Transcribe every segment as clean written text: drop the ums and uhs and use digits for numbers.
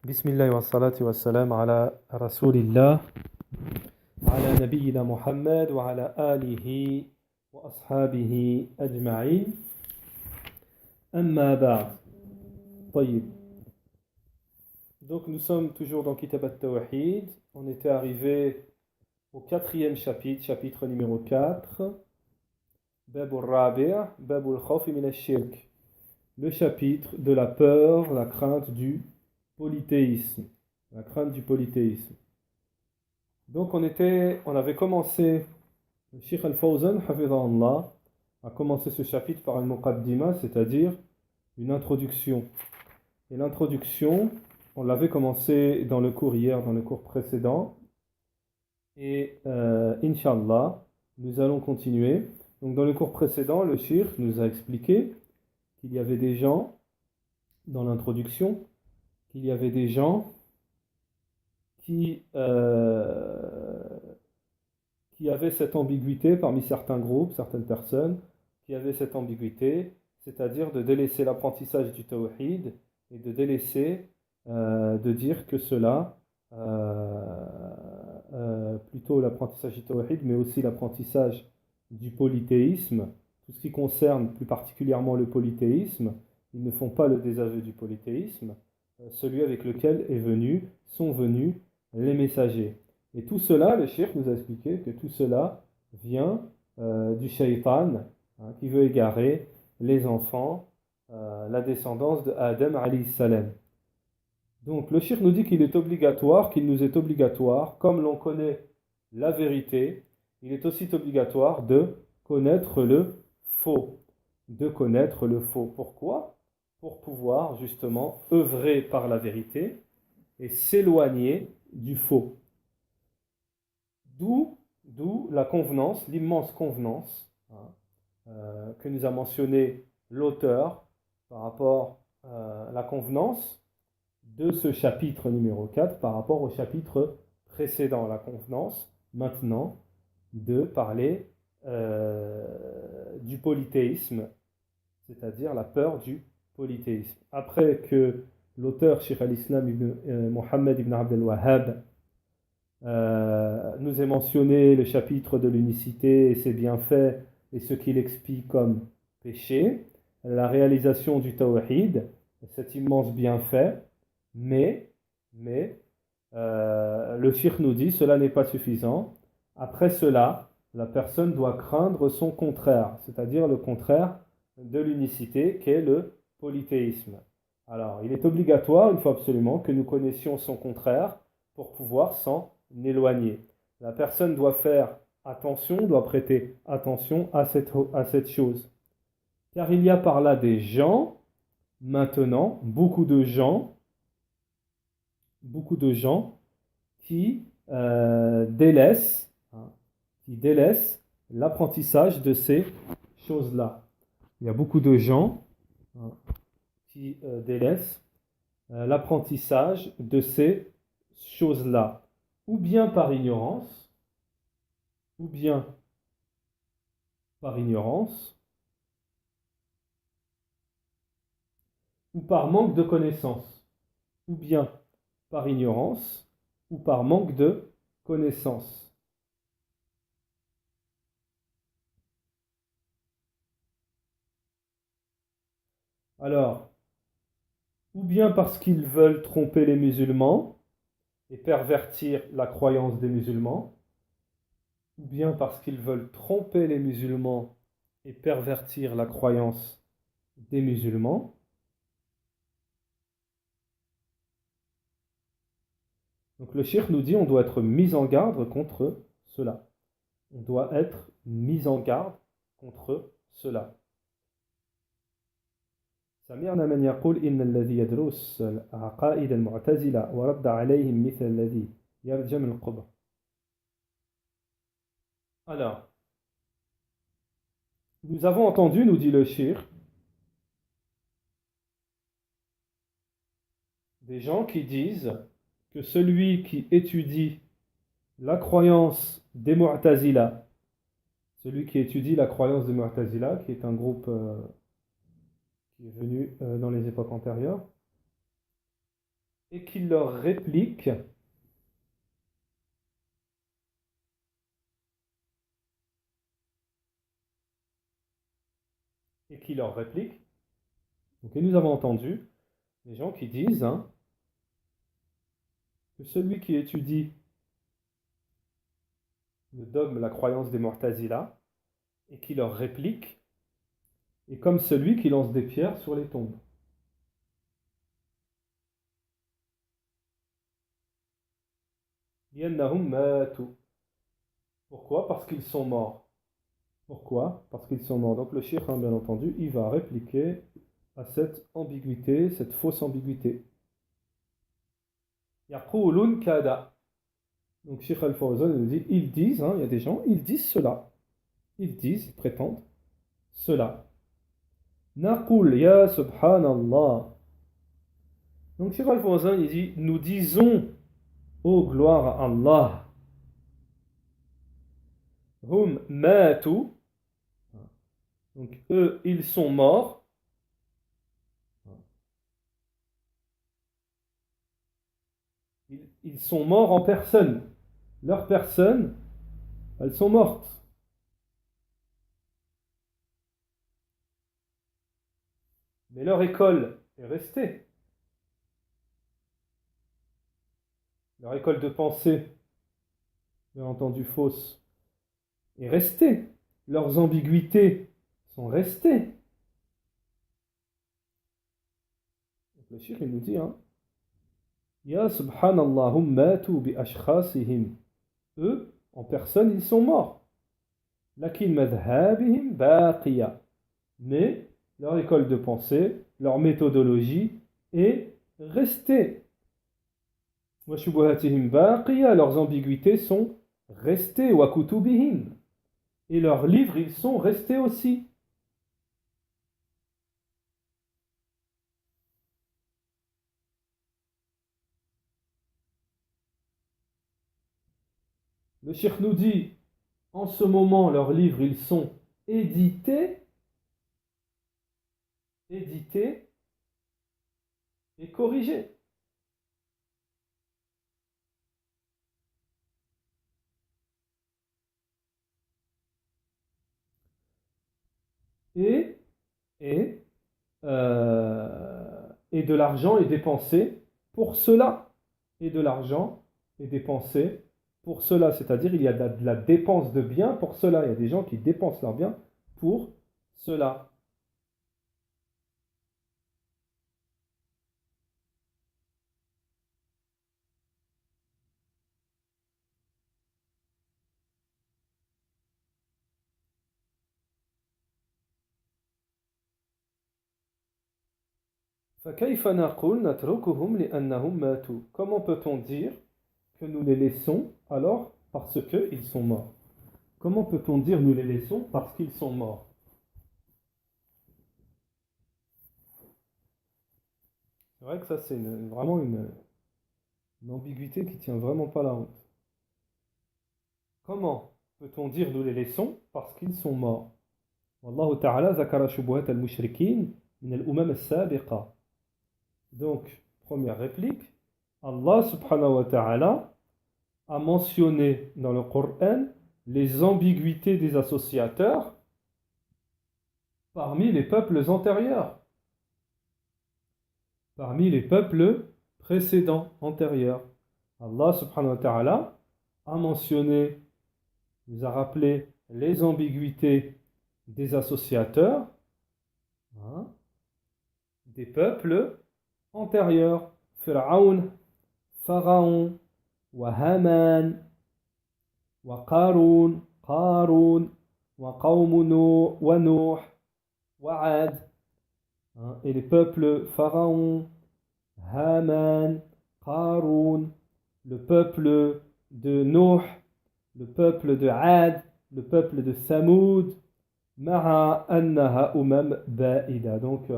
بسم الله والصلاة والسلام على رسول الله على نبينا محمد وعلى آله وأصحابه أجمعين أما بعد طيب. Donc nous sommes toujours dans Kitab al-Tawhid. On était arrivé au quatrième chapitre, chapitre numéro 4, Bab al-Rabi' Bab al-Khawf min al-Shirk, le chapitre de la peur, la crainte du polythéisme. La crainte du polythéisme. Donc on avait commencé, le Cheikh Al-Fawzan, hafidhahullah, a commencé ce chapitre par une muqaddima, c'est-à-dire une introduction. Et l'introduction, on l'avait commencé dans le cours hier, dans le cours précédent. Et Inch'Allah, nous allons continuer. Donc dans le cours précédent, le Cheikh nous a expliqué qu'il y avait des gens, dans l'introduction, qu'il y avait des gens qui avaient cette ambiguïté parmi certains groupes, certaines personnes, qui avaient cette ambiguïté, c'est-à-dire de délaisser l'apprentissage du tawhid et de délaisser, de dire que cela, plutôt l'apprentissage du tawhid, mais aussi l'apprentissage du polythéisme, tout ce qui concerne plus particulièrement le polythéisme, ils ne font pas le désaveu du polythéisme, celui avec lequel sont venus les messagers. Et tout cela, le cheikh nous a expliqué que tout cela vient du shaitan, qui veut égarer les enfants, la descendance de Adam alayhi salam. Donc le cheikh nous dit qu'il nous est obligatoire, comme l'on connaît la vérité, il est aussi obligatoire de connaître le faux. De connaître le faux. Pourquoi ? Pour pouvoir justement œuvrer par la vérité et s'éloigner du faux. D'où la convenance, l'immense convenance que nous a mentionné l'auteur par rapport à la convenance de ce chapitre numéro 4 par rapport au chapitre précédent. La convenance maintenant de parler du polythéisme, c'est-à-dire la peur du polythéisme. Après que l'auteur Cheikh al-Islam Mohammed ibn Abd al-Wahhab nous ait mentionné le chapitre de l'unicité et ses bienfaits et ce qu'il expie comme péché, la réalisation du tawhid, cet immense bienfait, mais le Cheikh nous dit cela n'est pas suffisant. Après cela, la personne doit craindre son contraire, c'est-à-dire le contraire de l'unicité qu'est le polythéisme. Alors, il est obligatoire, il faut absolument que nous connaissions son contraire pour pouvoir s'en éloigner. La personne doit faire attention, doit prêter attention à cette chose. Car il y a par là des gens, maintenant, beaucoup de gens qui délaissent l'apprentissage de ces choses-là. Il y a beaucoup de gens qui délaissent l'apprentissage de ces choses-là, ou bien par ignorance, ou par manque de connaissance, ou bien par ignorance, ou par manque de connaissance. Alors, ou bien parce qu'ils veulent tromper les musulmans et pervertir la croyance des musulmans, ou bien parce qu'ils veulent tromper les musulmans et pervertir la croyance des musulmans. Donc le cheikh nous dit on doit être mis en garde contre cela. On doit être mis en garde contre cela. سمعنا من يقول إن الذي يدرس عقائد المعتزلة ورد عليهم مثل الذي يرجم القبر. Alors, nous avons entendu, nous dit le cheikh, des gens qui disent que celui qui étudie la croyance des Mu'tazila, qui est un groupe qui est venu dans les époques antérieures, et qui leur réplique et qui leur réplique. Donc, et nous avons entendu des gens qui disent que celui qui étudie le dogme, la croyance des Mu'tazila, et qui leur réplique, est comme celui qui lance des pierres sur les tombes. لأنهم ماتوا. Pourquoi? Parce qu'ils sont morts. Pourquoi? Parce qu'ils sont morts. Donc le cheikh, bien entendu, il va répliquer à cette ambiguïté, cette fausse ambiguïté. Yaqulun kada. Donc Cheikh Al-Fawzan nous dit, ils disent, il y a des gens, ils disent cela. Ils disent, ils prétendent cela. Naqul ya subhanallah. Donc Cheikh Al-Fawzan, il dit, nous disons, ô gloire à Allah. Hum matu. Donc eux, ils sont morts. Ils sont morts en personne. Leurs personnes, elles sont mortes. Mais leur école est restée. Leur école de pensée, bien entendu fausse, est restée. Leurs ambiguïtés sont restées. Donc le cheikh, il nous dit, Ya subhanallahum matu bi ashkhasihim. Eux, en personne, ils sont morts. Lakin madhhabihim baqiya. Mais leur école de pensée, leur méthodologie est restée. Wa shubuhatihim baqiya. Leurs ambiguïtés sont restées. Wa kutubihim. Et leurs livres, ils sont restés aussi. Le cheikh nous dit, en ce moment, leurs livres, ils sont édités et corrigés. Et, et, et de l'argent est dépensé pour cela. Et de l'argent est dépensé pour cela. C'est-à-dire, il y a de la dépense de biens pour cela. Il y a des gens qui dépensent leurs biens pour cela. فكيف نقول نتركهم لأنهم ماتوا. Comment peut-on dire que nous les laissons alors parce qu'ils sont morts? Comment peut-on dire nous les laissons parce qu'ils sont morts? C'est vrai que ça c'est vraiment une ambiguïté qui tient vraiment pas la route. Comment peut-on dire nous les laissons parce qu'ils sont morts? والله تعالى ذكر شبهات المشركين من الأمم السابقة. Donc, première réplique, Allah subhanahu wa ta'ala a mentionné dans le Coran les ambiguïtés des associateurs parmi les peuples antérieurs, parmi les peuples précédents, antérieurs. Allah subhanahu wa ta'ala a mentionné, nous a rappelé les ambiguïtés des associateurs, des peuples antérieurs. Pharaon, Pharaon, wa Haman, wa Qarun, wa Qawm wa Nuh, wa Ad. Et les peuples Pharaon, Haman, Qarun, le peuple de Nuh, le peuple de Ad, le peuple de Samoud, Ma'a annaha umam ba'ida. Donc,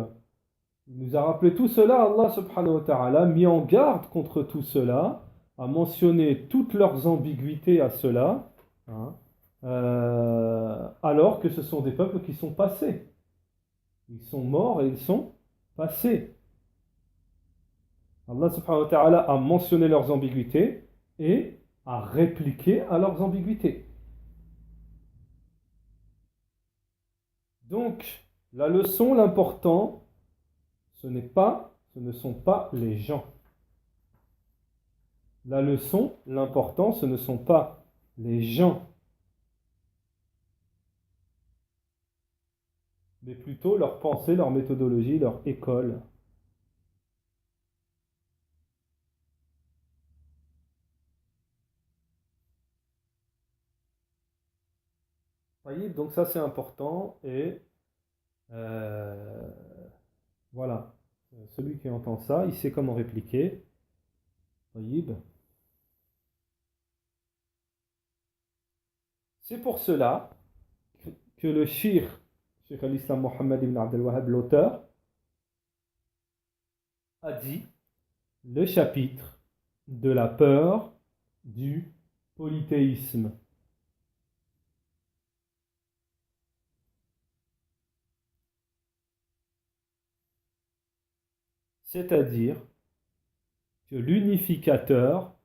il nous a rappelé tout cela, Allah subhanahu wa ta'ala, mis en garde contre tout cela, a mentionné toutes leurs ambiguïtés à cela, alors que ce sont des peuples qui sont passés. Ils sont morts et ils sont passés. Allah subhanahu wa ta'ala a mentionné leurs ambiguïtés et a répliqué à leurs ambiguïtés. Donc, la leçon, l'important, ce ne sont pas les gens. La leçon, l'important, ce ne sont pas les gens, mais plutôt leur pensée, leur méthodologie, leur école. Voyez, donc ça c'est important et euh, voilà, celui qui entend ça, il sait comment répliquer. Voyez. C'est pour cela que le Cheikh al-Islam Mohammed ibn Abdel Wahhab, l'auteur, a dit le chapitre de la peur du polythéisme. C'est-à-dire que l'unificateur,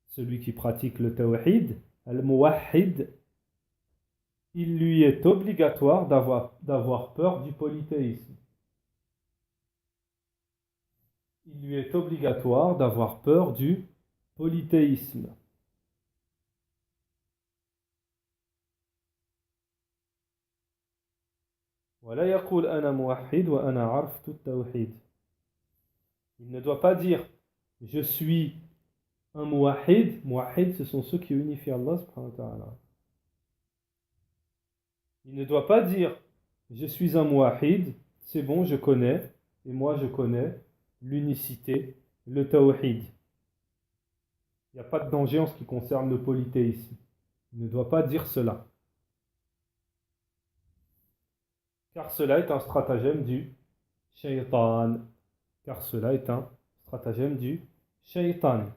celui qui pratique le tawhid, al-muwahhid, il lui est obligatoire d'avoir peur du polythéisme. Il lui est obligatoire d'avoir peur du polythéisme. ولا يقول أنا موحد وأنا عرفت التوحيد. Il ne doit pas dire je suis un muwahhid. Muwahhid, ce sont ceux qui unifient Allah subhanahu wa ta'ala. Il ne doit pas dire je suis un muwahhid, c'est bon, je connais, et moi je connais l'unicité, le tawhid. Il n'y a pas de danger en ce qui concerne le polythéisme. Il ne doit pas dire cela. Car cela est un stratagème du shaytan. Car cela est un stratagème du shaytan.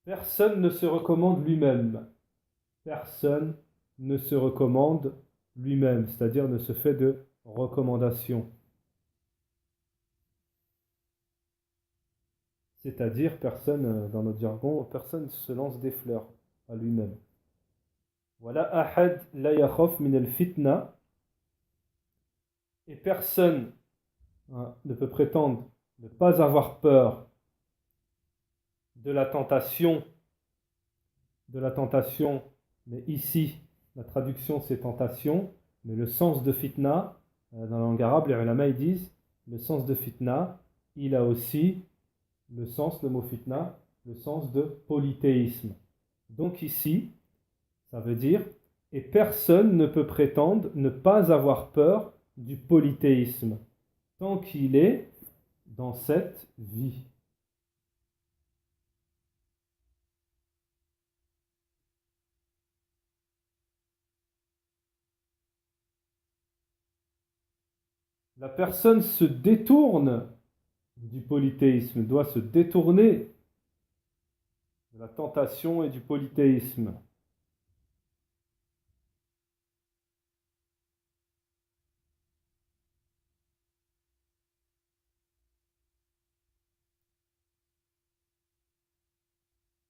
Personne ne se recommande lui-même. Personne ne se recommande lui-même, c'est-à-dire ne se fait de recommandation. C'est-à-dire personne, dans notre jargon, personne ne se lance des fleurs à lui-même. Voilà, ahad la yakhaf min al-fitna. Et personne ne peut prétendre ne pas avoir peur de la tentation, mais ici, la traduction c'est tentation, mais le sens de fitna, dans la langue arabe, les ulama ils disent, le sens de fitna, il a aussi le sens, le mot fitna, le sens de polythéisme. Donc ici, ça veut dire, et personne ne peut prétendre ne pas avoir peur du polythéisme, tant qu'il est dans cette vie. La personne se détourne du polythéisme, doit se détourner de la tentation et du polythéisme.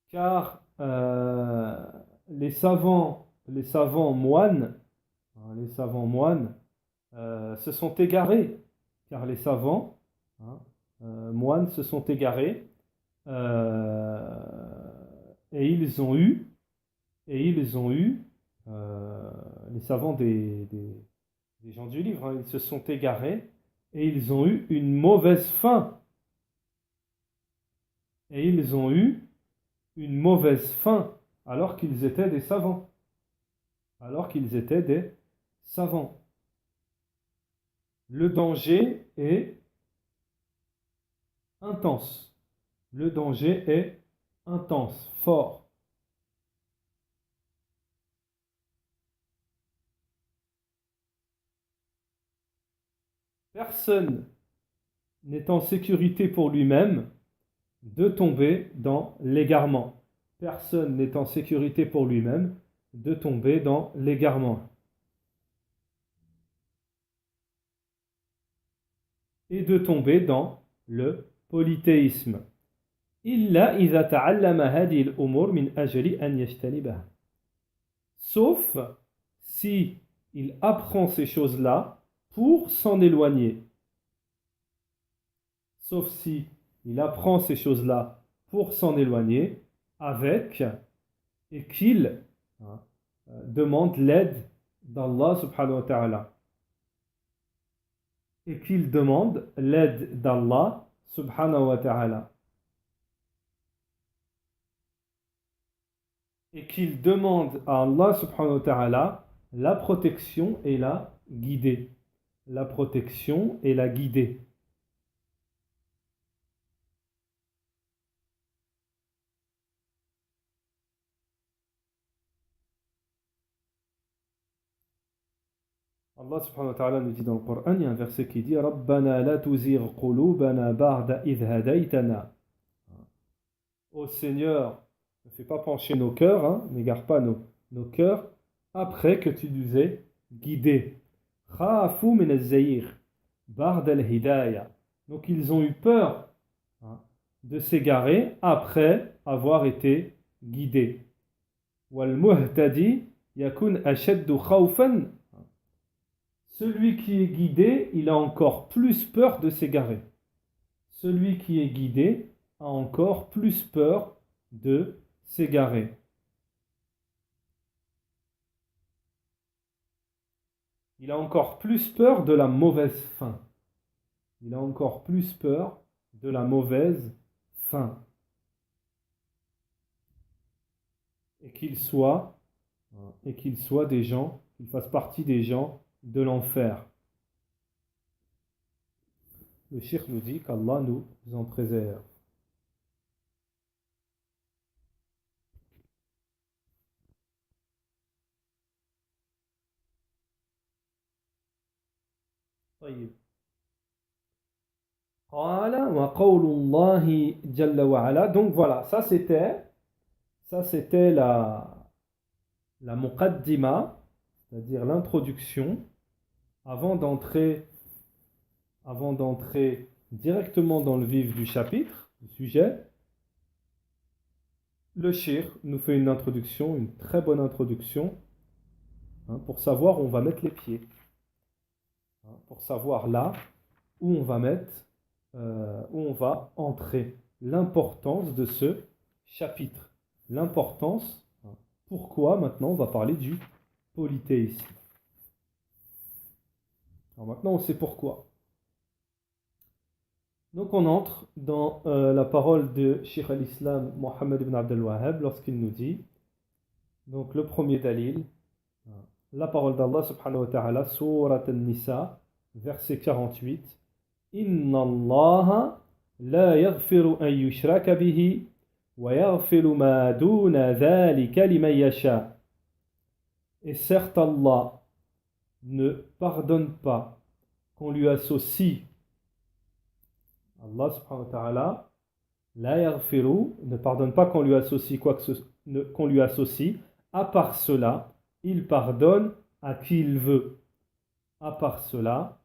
Car les savants moines, se sont égarés, car les savants moines se sont égarés euh, et ils ont eu, les savants des gens du livre, ils se sont égarés et ils ont eu une mauvaise fin. Et ils ont eu une mauvaise fin alors qu'ils étaient des savants. Alors qu'ils étaient des savants. Le danger est intense. Le danger est intense, fort. Personne n'est en sécurité pour lui-même de tomber dans l'égarement. Personne n'est en sécurité pour lui-même de tomber dans l'égarement. et de tomber dans le polythéisme. إلا إذا تعلم هذه الأمور من أجل أن يجتنبها. Sauf si il apprend ces choses-là pour s'en éloigner. Sauf si il apprend ces choses-là pour s'en éloigner avec et qu'il demande l'aide d'Allah subhanahu wa ta'ala. Et qu'il demande l'aide d'Allah subhanahu wa ta'ala. Et qu'il demande à Allah subhanahu wa ta'ala la protection et la guidée. La protection et la guidée. Allah subhanahu wa ta'ala nous dit dans le Coran, il y a un verset qui dit Rabbana la tuzigh qulubana ba'da idh hadaytana. Ô Seigneur, ne fais pas pencher nos cœurs, n'égare pas nos cœurs après que tu nous aies guidés. Khafu min az-zayir ba'da al-hidayah. Donc ils ont eu peur de s'égarer après avoir été guidés. Wal muhtadi yakun ashaddu khawfan. Celui qui est guidé, il a encore plus peur de s'égarer. Celui qui est guidé a encore plus peur de s'égarer. Il a encore plus peur de la mauvaise fin. Il a encore plus peur de la mauvaise fin. Et qu'il soit des gens, qu'il fasse partie des gens de l'enfer. Le cheikh nous dit qu'Allah nous en préserve. طيب. قال وقول الله جل وعلا. Donc voilà, ça c'était la muqaddima, c'est-à-dire l'introduction avant d'entrer directement dans le vif du chapitre, du sujet. Le cheikh nous fait une introduction, une très bonne introduction, pour savoir où on va mettre les pieds, pour savoir là où on va mettre, où on va entrer, l'importance de ce chapitre, l'importance, pourquoi maintenant on va parler du polythéisme. Alors maintenant on sait pourquoi. Donc on entre dans la parole de Cheikh al-Islam Mohammed ibn Abdel Wahhab lorsqu'il nous dit, donc le premier dalil, la parole d'Allah subhanahu wa ta'ala, Surat al-Nisa, verset 48, Inna Allah la yaghfiru an yushraka bihi wa yaghfiru ma duna dhalika liman yasha. Et certes Allah ne pardonne pas qu'on lui associe. Allah subhanahu wa ta'ala la yaghfiru, ne pardonne pas qu'on lui associe qu'on lui associe. À part cela, il pardonne à qui il veut. À part cela,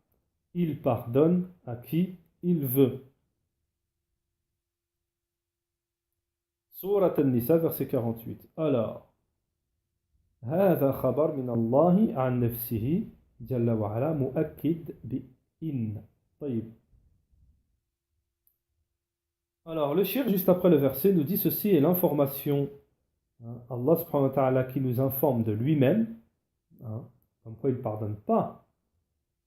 il pardonne à qui il veut. Surat al-Nisa, verset 48. Alors, هذا خبر من الله عن نفسه جل وعلا مؤكد بإن. طيب. Alors, le shir, juste après le verset, nous dit ceci est l'information. Allah subhanahu wa ta'ala qui nous informe de lui-même, comme quoi il ne pardonne pas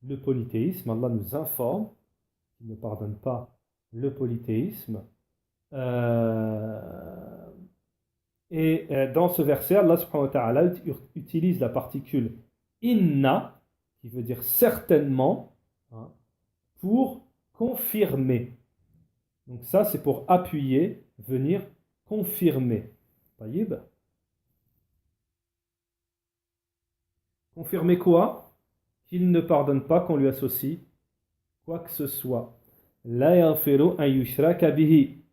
le polythéisme. Allah nous informe qu'il ne pardonne pas le polythéisme. Et dans ce verset, Allah subhanahu wa ta'ala utilise la particule inna, qui veut dire certainement, pour confirmer. Donc ça, c'est pour appuyer, venir confirmer. Taïb. Confirmer quoi? Qu'il ne pardonne pas qu'on lui associe quoi que ce soit. La yaghfiru an yushraka bihi.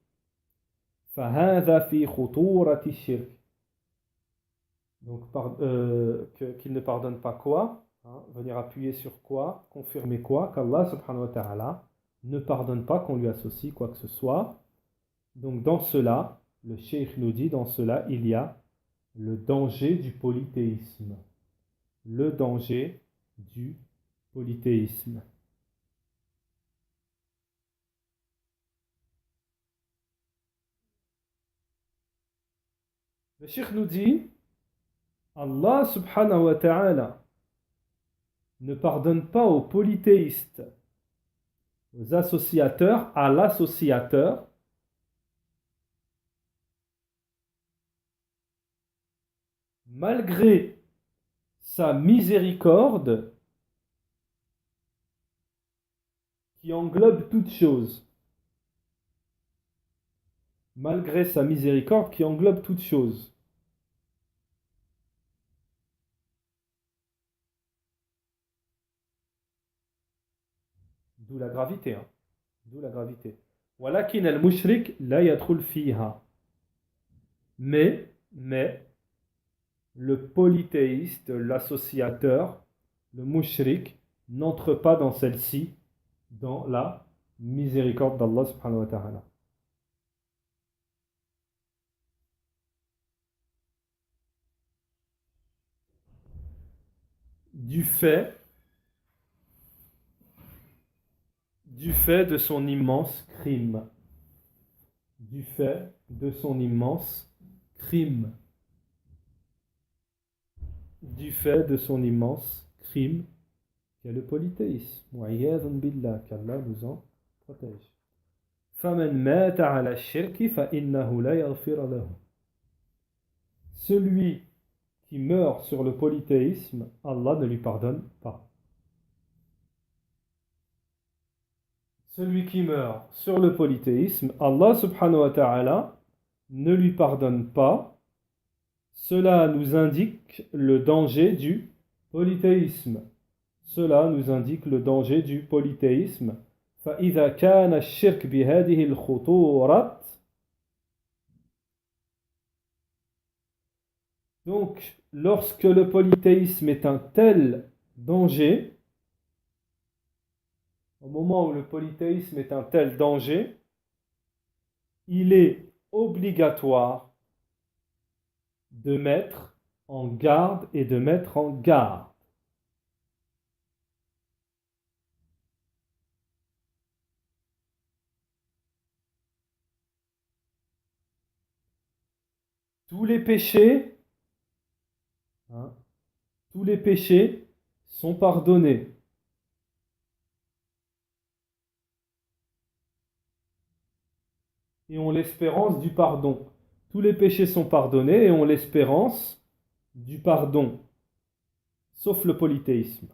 Fahadha fi khuturati shirk. Donc qu'il ne pardonne pas quoi? Venir appuyer sur quoi? Confirmer quoi? Qu'Allah subhanahu wa ta'ala ne pardonne pas qu'on lui associe quoi que ce soit. Donc dans cela, le cheikh nous dit, dans cela, il y a le danger du polythéisme. Le danger du polythéisme. Le cheikh nous dit, Allah subhanahu wa ta'ala ne pardonne pas aux polythéistes, aux associateurs, à l'associateur, malgré sa miséricorde qui englobe toutes choses. Malgré sa miséricorde qui englobe toutes choses. D'où la gravité. Hein. D'où la gravité. Walakin al-mushrik la yadkhul fiha. Mais, le polythéiste, l'associateur, le mushrik, n'entre pas dans celle-ci, dans la miséricorde d'Allah subhanahu wa ta'ala. Du fait de son immense crime. Du fait de son immense crime. Du fait de son immense crime, qui est le polythéisme. Wa'iyadun billah, qu'Allah nous en protège. فَمَنْ مَاتَ عَلَى الشِّرْكِ فَإِنَّهُ لَا يَغْفِرَ لَهُ. Celui qui meurt sur le polythéisme, Allah ne lui pardonne pas. Celui qui meurt sur le polythéisme, Allah subhanahu wa ta'ala ne lui pardonne pas. Cela nous indique le danger du polythéisme. Cela nous indique le danger du polythéisme. فإذا كان الشرك بهذه الخطورة. Donc, lorsque le polythéisme est un tel danger, au moment où le polythéisme est un tel danger, il est obligatoire de mettre en garde et de mettre en garde. Tous les péchés sont pardonnés. Et ont l'espérance du pardon. Tous les péchés sont pardonnés et ont l'espérance du pardon. Sauf le polythéisme.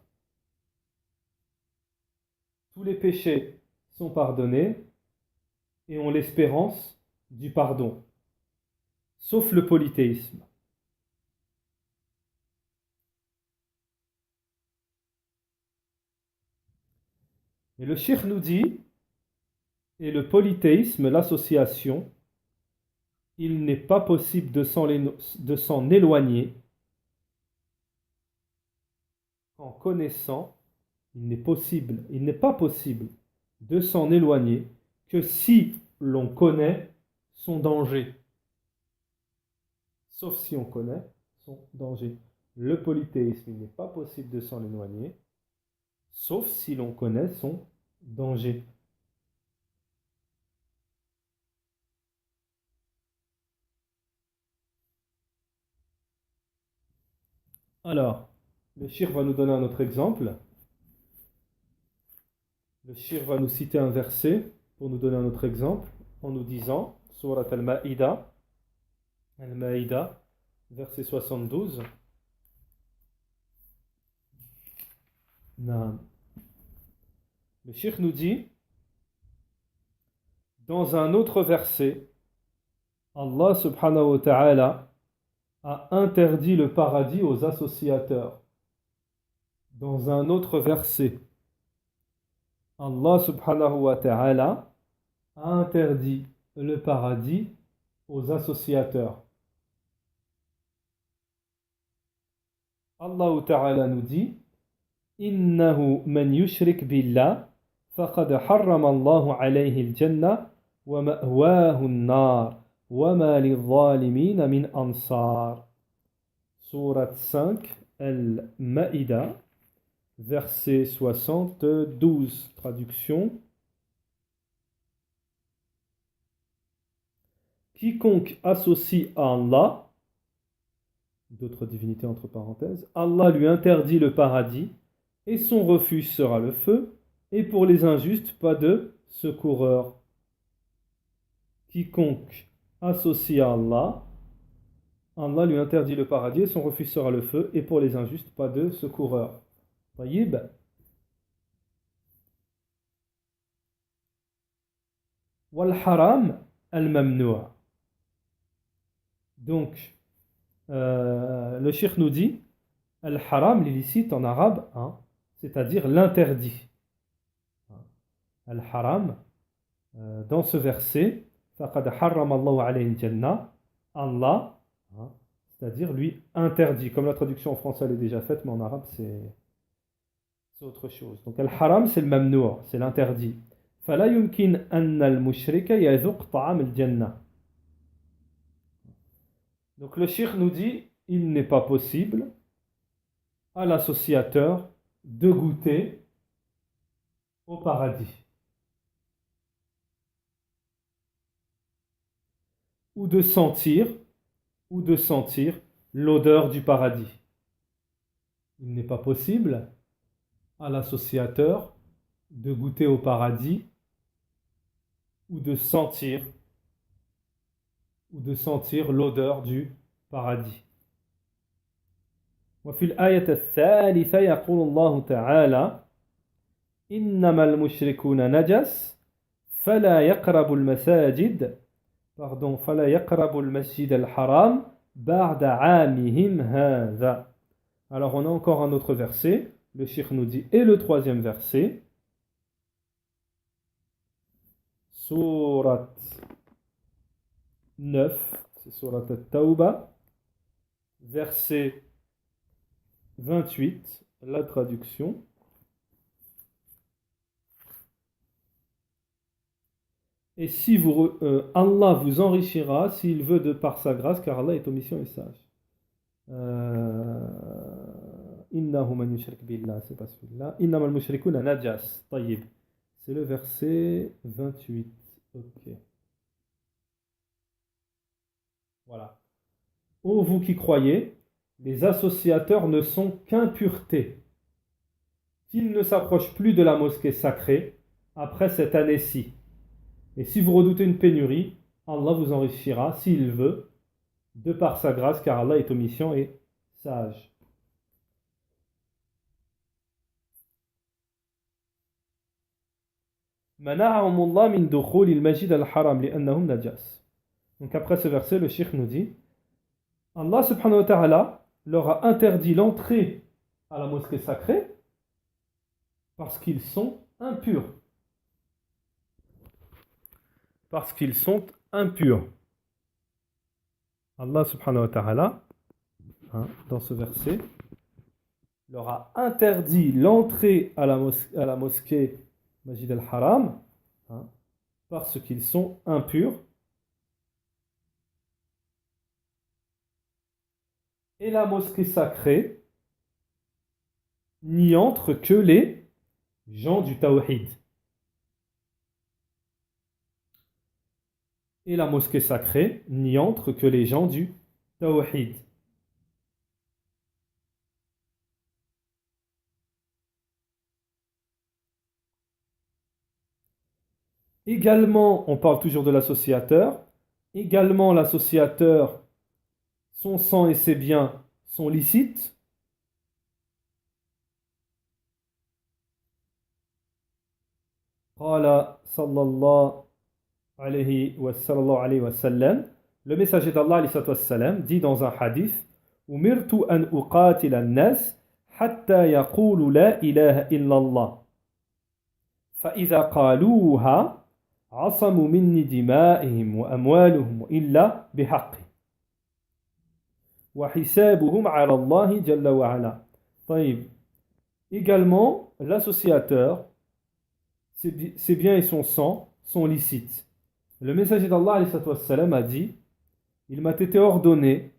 Tous les péchés sont pardonnés et ont l'espérance du pardon. Sauf le polythéisme. Et le cheikh nous dit, et le polythéisme, l'association, il n'est pas possible de s'en éloigner en connaissant, il n'est pas possible de s'en éloigner que si l'on connaît son danger. Sauf si on connaît son danger. Le polythéisme, il n'est pas possible de s'en éloigner, sauf si l'on connaît son danger. Alors, le shir va nous donner un autre exemple. Le shir va nous citer un verset pour nous donner un autre exemple en nous disant, Surat al-Ma'ida, verset 72. Non. Le shir nous dit, dans un autre verset, Allah subhanahu wa ta'ala a interdit le paradis aux associateurs. Dans un autre verset, Allah subhanahu wa ta'ala a interdit le paradis aux associateurs. Allah ta'ala nous dit, Innahu man yushrik billah فقد حرم الله عليه الجنة ومأواه النار وما للظالمين من أنصار. Sourate 5, Al-Maïda, verset 72, traduction. Quiconque associe à Allah, d'autres divinités entre parenthèses, Allah lui interdit le paradis et son refuge sera le feu, et pour les injustes, pas de secoureur. Quiconque associe à Allah, Allah lui interdit le paradis et son refuge sera le feu, et pour les injustes, pas de secoureur. طيب. والحرام الممنوع. Donc, le cheikh nous dit, al-haram, l'illicite en arabe, hein, c'est-à-dire l'interdit. Al-haram, dans ce verset, فَقَدْ حَرَّمَ اللَّهُ عَلَيْهِ الْجَنَّةِ, Allah, hein, c'est-à-dire lui interdit. Comme la traduction en français elle est déjà faite, mais en arabe c'est autre chose. Donc al-haram c'est le mamnou', c'est l'interdit. فَلَا يُمْكِنْ أَنَّ الْمُشْرِكَ يَذُقْ طَعَامَ الْجَنَّةِ. Donc le cheikh nous dit, il n'est pas possible à l'associateur de goûter au paradis ou de sentir l'odeur du paradis. Il n'est pas possible à l'associateur de goûter au paradis ou de sentir l'odeur du paradis. وفي الآية الثالثة يقول الله تعالى إنما المشركون نجس فلا يقربوا المساجد فلا يقربوا المسجد الحرام بعد عامهم هذا. Alors on a encore un autre verset, le cheikh nous dit, et le troisième verset, Sourate 9, c'est Sourate At-Tawbah, verset 28, la traduction. Et si Allah vous enrichira s'il veut de par sa grâce, car Allah est omission et sage. Innahu man yushrik billah, c'est pas celui-là. Innamal mushrikuna najas. Tayyib. C'est le verset 28. Ok. Voilà. Ô vous qui croyez, les associateurs ne sont qu'impuretés. Qu'ils ne s'approchent plus de la mosquée sacrée après cette année-ci. Et si vous redoutez une pénurie, Allah vous enrichira s'il veut, de par sa grâce, car Allah est omission et sage. Donc après ce verset, le cheikh nous dit, Allah subhanahu wa ta'ala leur a interdit l'entrée à la mosquée sacrée parce qu'ils sont impurs. Parce qu'ils sont impurs. Allah subhanahu wa ta'ala, hein, dans ce verset, leur a interdit l'entrée à la mosquée Masjid al-Haram, hein, parce qu'ils sont impurs. Et la mosquée sacrée n'y entre que les gens du Tawhid. Et la mosquée sacrée n'y entre que les gens du Tawhid. Également, on parle toujours de l'associateur. Également, l'associateur, son sang et ses biens sont licites. Qala sallallahu alayhi wa sallam, le messager d'Allah dit dans un hadith, Umirtu an uqatila an-nas hatta yaqulu la ilaha illallah. فإذا قالوها عصموا مني دمائهم وأموالهم إلا بحق وحسابهم على الله جل وعلا. طيب. Également, l'associateur, ses biens et son sang sont licites. Le messager d'Allah alayhi salatu wassalam, a dit, il m'a été ordonné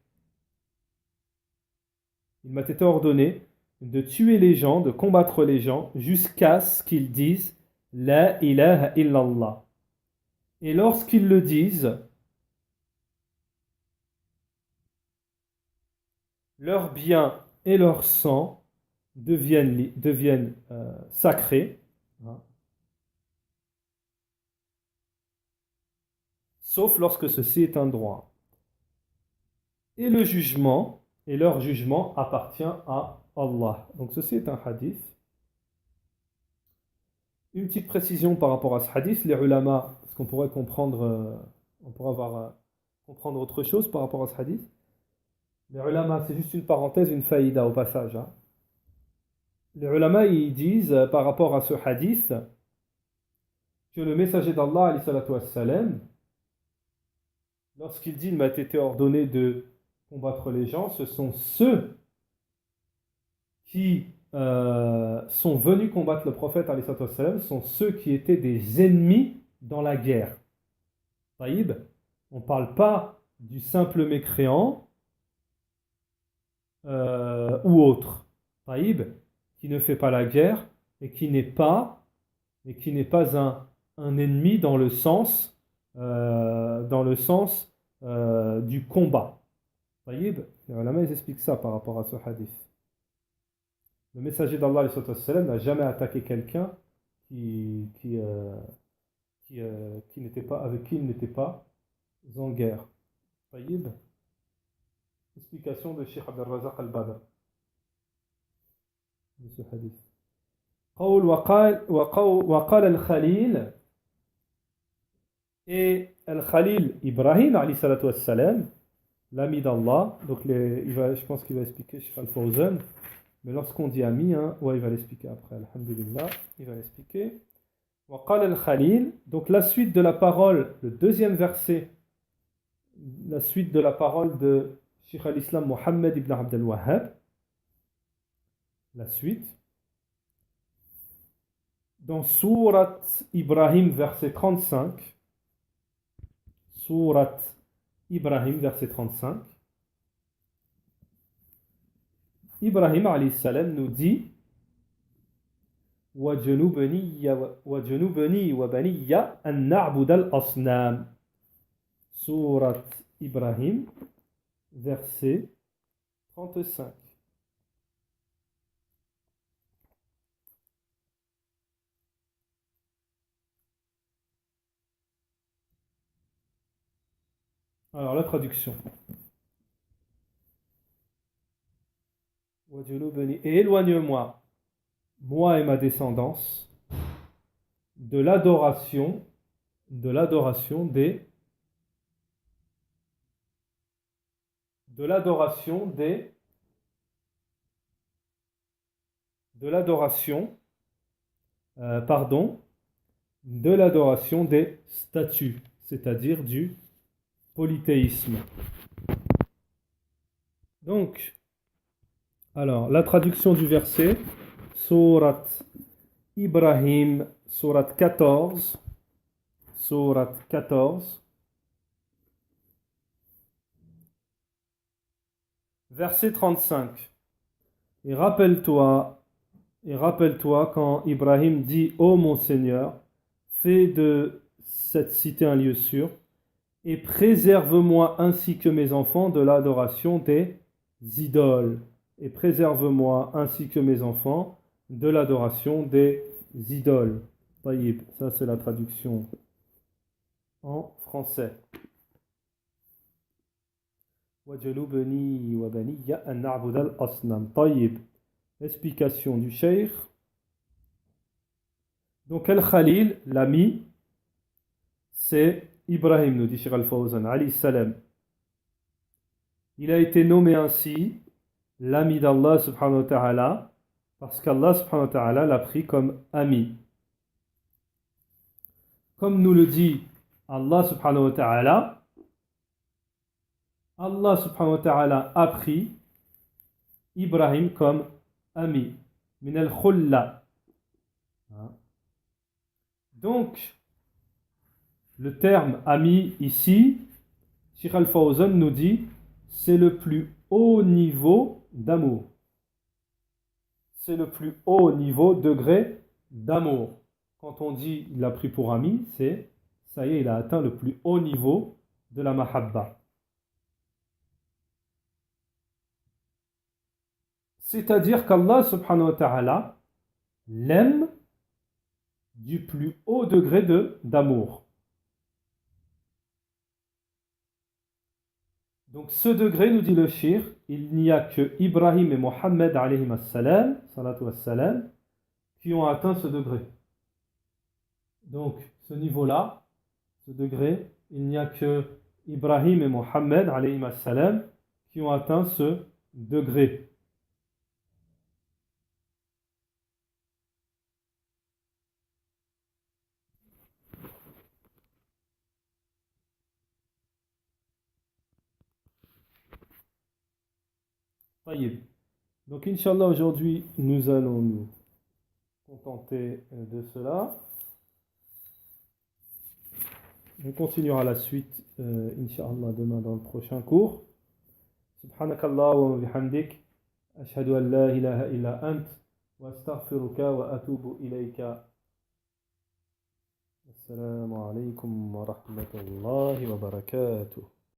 de tuer les gens, de combattre les gens, jusqu'à ce qu'ils disent La ilaha illallah. Et lorsqu'ils le disent, leurs biens et leur sang deviennent sacrés, hein, sauf lorsque ceci est un droit. Et leur jugement appartient à Allah. Donc ceci est un hadith. Une petite précision par rapport à ce hadith, les ulama, parce qu'on pourrait comprendre, comprendre autre chose par rapport à ce hadith. Les ulama, c'est juste une parenthèse, une faïda au passage, hein. Les ulama, ils disent par rapport à ce hadith que le messager d'Allah, alayhi salatu wassalam, lorsqu'il dit il m'a été ordonné de combattre les gens, ce sont ceux qui sont venus combattre le prophète, alayhi salatu wassalam, sont ceux qui étaient des ennemis dans la guerre. Taïb, on ne parle pas du simple mécréant ou autre. Taïb, qui ne fait pas la guerre et qui n'est pas un ennemi dans le sens du combat. Taïb, les ulama, ils expliquent ça par rapport à ce hadith. Le messager d'Allah n'a jamais attaqué quelqu'un avec qui il n'était pas en guerre. Taïb, explication de Cheikh Abdel Razak al-Badr de ce hadith. وقال الخليل, et Al-Khalil Ibrahim alayhi salatu wassalam, l'ami d'Allah, donc je pense qu'il va expliquer Cheikh Al-Fawzan, mais lorsqu'on dit ami, hein, ouais, il va l'expliquer après, alhamdulillah, il va l'expliquer. وقال الخليل, donc la suite de la parole, le deuxième verset, la suite de la parole de Cheikh al-Islam Mohammed ibn Abd al-Wahhab, la suite, dans Surat Ibrahim, verset 35, Surat Ibrahim, verset 35, Ibrahim alayhi salam nous dit وَجُنُبْنِي وَبَنِيَّ أَن نَعْبُدَ الْأَصْنَامِ. Surat Ibrahim, verset 35. Alors la traduction. Et éloigne-moi, moi et ma descendance, de l'adoration des statues, c'est-à-dire du polythéisme. Donc, alors, la traduction du verset, Surat Ibrahim, Surat 14, verset 35. Et rappelle-toi quand Ibrahim dit « Ô mon Seigneur, fais de cette cité un lieu sûr, et préserve-moi ainsi que mes enfants de l'adoration des idoles. » Et préserve-moi ainsi que mes enfants de l'adoration des idoles. Taïb, ça c'est la traduction en français. وَجَنُوبَنِي وَبَنِيَّ أَن نَعْبُدَ الْأَصْنَامِ. Taïb, explication du cheikh. Donc Al-Khalil, l'ami, c'est Ibrahim, nous dit Cheikh Al-Fawzan, alayhi salam. Il a été nommé ainsi, l'ami d'Allah subhanahu wa ta'ala, parce qu'Allah subhanahu wa ta'ala l'a pris comme ami. Comme nous le dit Allah subhanahu wa ta'ala, Allah subhanahu wa ta'ala a pris Ibrahim comme ami. Min al-khulla. Donc, le terme ami ici, Cheikh Al-Fawzan nous dit, c'est le plus haut niveau d'amour. C'est le plus haut niveau, degré d'amour. Quand on dit il l'a pris pour ami, c'est, ça y est, il a atteint le plus haut niveau de la mahabba. C'est-à-dire qu'Allah subhanahu wa ta'ala l'aime du plus haut degré d'amour. Donc ce degré, nous dit le shir, il n'y a que Ibrahim et Mohammed alayhim as-salam, salatu was-salam, qui ont atteint ce degré. Donc ce niveau-là, ce degré, il n'y a que Ibrahim et Mohammed alayhim as-salam qui ont atteint ce degré. Taïb. Donc, Inch'Allah, aujourd'hui, nous allons nous contenter de cela. On continuera la suite, Inch'Allah, demain dans le prochain cours. Subhanakallah wa bihamdik. Ashhadu an la ilaha illa ant. Wa astaghfiruka wa atubu ilayka. Assalamu alaikum wa rahmatullahi wa barakatuh.